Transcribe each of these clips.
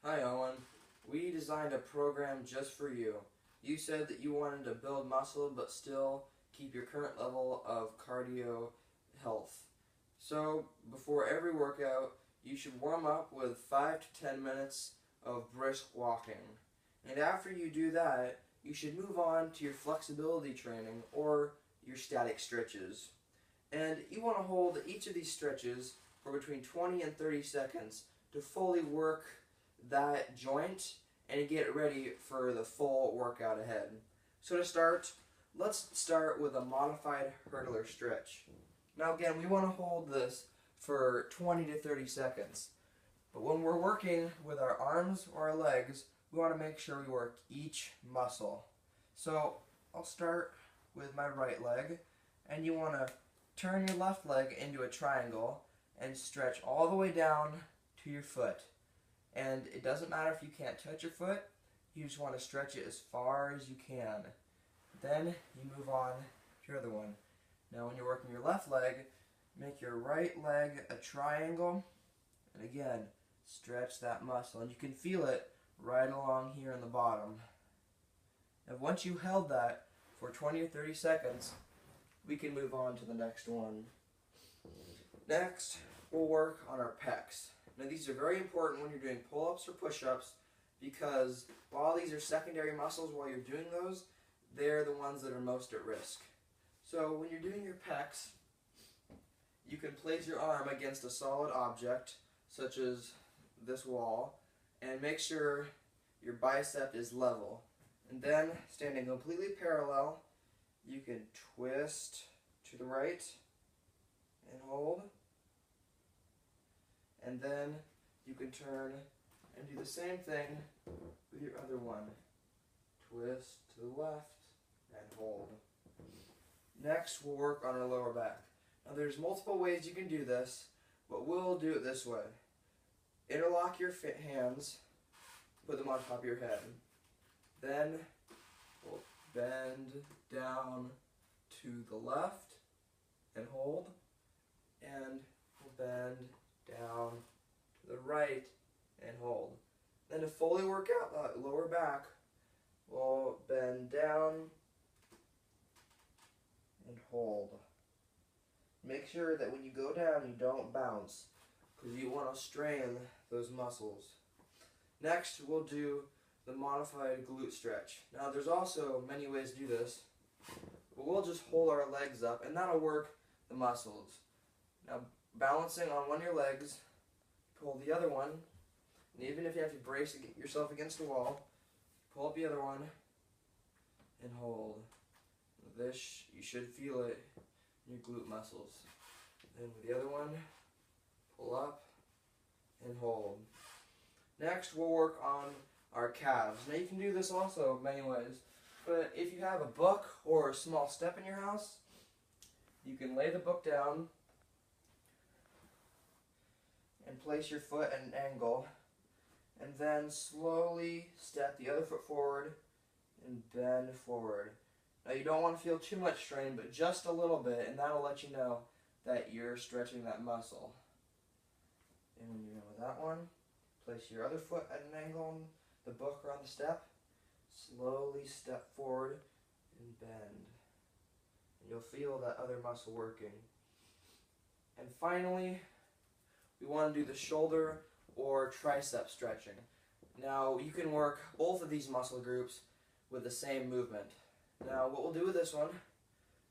Hi Owen, we designed a program just for you. You said that you wanted to build muscle but still keep your current level of cardio health. So before every workout, you should warm up with 5 to 10 minutes of brisk walking. And after you do that, you should move on to your flexibility training or your static stretches. And you want to hold each of these stretches for between 20 and 30 seconds to fully work that joint and get ready for the full workout ahead. So to start, let's start with a modified hurdler stretch. Now again, we want to hold this for 20 to 30 seconds. But when we're working with our arms or our legs, we want to make sure we work each muscle. So I'll start with my right leg, and you want to turn your left leg into a triangle and stretch all the way down to your foot. And it doesn't matter if you can't touch your foot, you just want to stretch it as far as you can. Then you move on to your other one. Now when you're working your left leg, make your right leg a triangle, and again, stretch that muscle. And you can feel it right along here in the bottom. And once you held that for 20 or 30 seconds, we can move on to the next one. Next, we'll work on our pecs. Now these are very important when you're doing pull-ups or push-ups because while these are secondary muscles while you're doing those, they're the ones that are most at risk. So when you're doing your pecs, you can place your arm against a solid object, such as this wall, and make sure your bicep is level. And then, standing completely parallel, you can twist to the right and hold. And then you can turn and do the same thing with your other one. Twist to the left and hold. Next, we'll work on our lower back. Now there's multiple ways you can do this, but we'll do it this way. Interlock your hands, put them on top of your head. Then we'll bend down to the left and hold, and we'll bend down to the right and hold. Then to fully work out that lower back, we'll bend down and hold. Make sure that when you go down you don't bounce because you want to strain those muscles. Next we'll do the modified glute stretch. Now there's also many ways to do this, but we'll just hold our legs up and that'll work the muscles. Now balancing on one of your legs, pull the other one, and even if you have to brace yourself against the wall, pull up the other one and hold. This, you should feel it in your glute muscles. Then with the other one, pull up and hold. Next we'll work on our calves. Now you can do this also many ways, but if you have a book or a small step in your house, you can lay the book down and place your foot at an angle, and then slowly step the other foot forward and bend forward. Now you don't want to feel too much strain, but just a little bit, and that'll let you know that you're stretching that muscle. And when you're done with that one, place your other foot at an angle on the book or on the step, slowly step forward and bend. And you'll feel that other muscle working. And finally, we want to do the shoulder or tricep stretching. Now you can work both of these muscle groups with the same movement. Now what we'll do with this one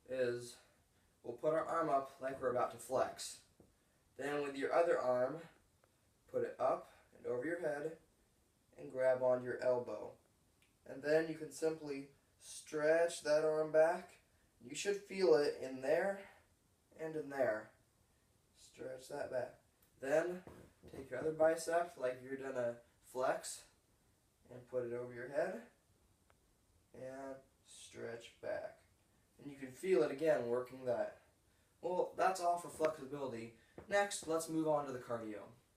is we'll put our arm up like we're about to flex. Then with your other arm, put it up and over your head and grab onto your elbow. And then you can simply stretch that arm back. You should feel it in there and in there. Stretch that back. Then take your other bicep like you're gonna flex and put it over your head and stretch back. And you can feel it again working that. Well, that's all for flexibility. Next, let's move on to the cardio.